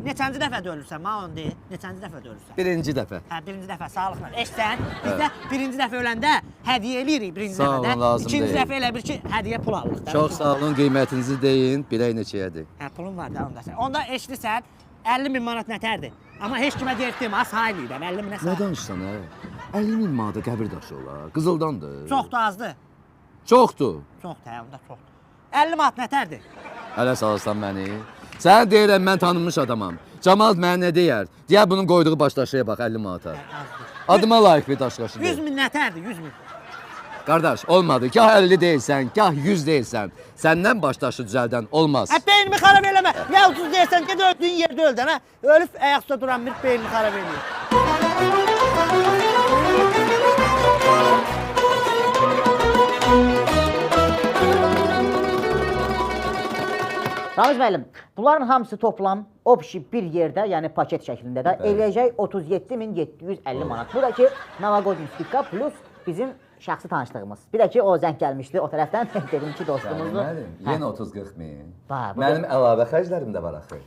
Neçənci dəfə ölürsən, ma onu deyil. Neçənci dəfə ölürsən? Birinci dəfə. Hə, birinci dəfə, sağlıqla. Eşsən, biz də birinci dəfə öləndə hədiyyə eləyirik birinci Sağ olun, dəfədə. lazım İkinci deyil. dəfə elə bir ki, hədiyyə pul alırıq da. Çox sağ olun, qiymətinizi deyin, bilək neçəyədir. Hə, pulun var da onda sən. Onda eşidirsən, 50.000 manat nətərdir? Amma heç kimə deyirdim, az haylıydam, 50.000 Nə nəsə. danışsan, hə? 50.000 manata qəbir daşı olar, qızıldandır. Çox da azdır. Çoxdur. Çox da, onda çoxdur. 50 manat nətərdir? Hələ salırsan məni. Sən deyirəm, mən tanınmış adamam. Camal mənə nə deyər? Deyər bunun qoyduğu başdaşıya bax 50 manata. Adıma layiq bir daşqaşıdır. 100.000 nətərdir, 100.000? Qardaş, olmadı. Gah 50 deyilsən, gah 100 deyilsən. Səndən başdaşı düzəldən olmaz. Hə, beynimi xarab eləmə. Ya ucuz deyirsən, ged öldüyün yerdə öldün, hə? Ölüb ayaqda duran bir beynimi xarab eləyir. Ramiz müəllim, bunların hamısı toplam opşi bir yerdə, yəni paket şəklində də eləyəcək 37.750 manat. Bu da ki, Novogodinskika plus bizim şəxsi tanışdığımız. Bir də ki, o zəng gəlmişdi o tərəfdən, dedim ki, dostumuzdur. Yenə 30-40 min. Bax, bu Mənim əlavə xərclərim də var axı.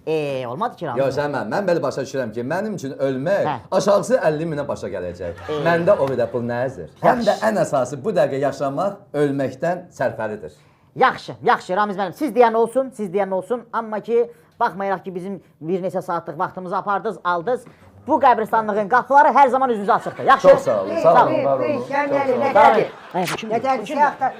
olmadı ki, Ramiz. Yox, mən belə başa düşürəm ki, mənim üçün ölmək aşağısı 50 minə başa gələcək. Məndə o qədər pul nəzir. Həm də ən əsası bu dəqiqə yaşamaq ölməkdən sərfəlidir. Yaxşı, yaxşı Ramiz müəllim, siz deyən olsun, amma ki, baxmayaraq ki, bizim bir neçə saatlıq vaxtımızı apardınız, aldınız. Bu qəbristanlığın qapıları hər zaman üzünüzə açıqdır. Yaxşı? Çox sağ olun, sağ olun, var olun. Nətərdir, siyahtar.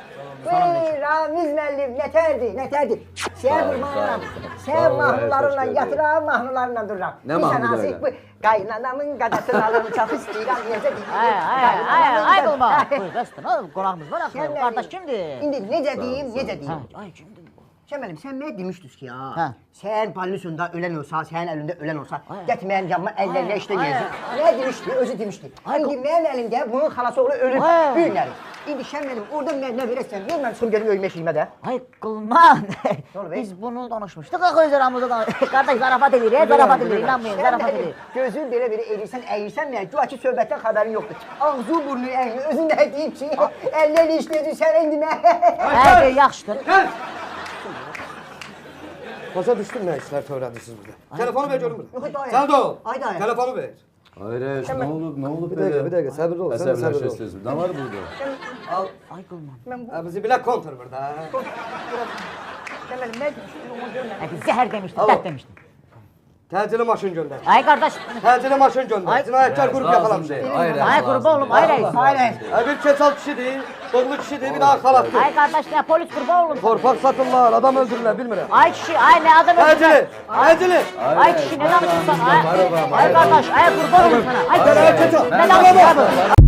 Ramiz müəllim, nətərdir. Siyah durmağınla, siyah mahnılarınla, yatıran mahnılarınla dururam. Nə mahnıdır öyle? Bu qaynanamın qadasını alım, çox istəyirəm, necə deyim? Ay qılma. Buyur, bəsdir, qonağımız var axı, qardaş kimdir? İndi necə deyim? Ay, kimdir? Şəməlim, sən mənə demişdiniz ki ya, sən ballisunda ölən olsa, sənin əlində ölən olsa, get mənim yanıma əllərlə işləməyəsin. Nə demişdi, özü demişdi. İndi mənim əlimdə bunun xalası oğlu ölüb, bu günləri. İndi Şəməlim, orada nə verəsən, ver mən çıxım gəlim ölmək şeyimə də. Ay qılman, biz bunu danışmışdıq axı öz aramızda danışmışdıq. Qardaş, zarafat edir, inanmayın, zarafat edir. Gözün belə əyirsən, əyirsən, güya ki, söhbətdən xəbərin yoxdur. Ağzı, burnu, əyni, özün də deyim ki, əllərlə işləyəcək, sən indi Hər şey yaxşıdır. Başa düşdüm nə işlər törədirsiniz burada. Telefonu ver görüm burada. Yox, Sən də ol. Ay dayı. Telefonu ver. Hayır, nə olub Bir dəqiqə, səbirli ol. Sən də səbirli ol. Əsəbləşirsiniz. Nə var burada? Al. Ay qılman. Bizi bilək kontur burada. Şəməlim, nə demişdin, onu görmədin. Zəhər demişdim, dərd demişdim. Təcili maşın göndər. Ay qardaş. Təcili maşın göndər. Cinayətkar qrup yaxalamışdır. Ay qurban olum, ay rəis. Bir keçal kişidir, doğulu kişidir, bir daha xalatdır. Ay qardaş, nə polis qurban olum. Torpaq satırlar, adam öldürürlər, bilmirəm. Ay kişi, ay nə adam Təcili, təcili. Ay kişi, nə danışırsan? Ay qardaş, ay qurban olum sana. Ay Keçal. nə danışırsan?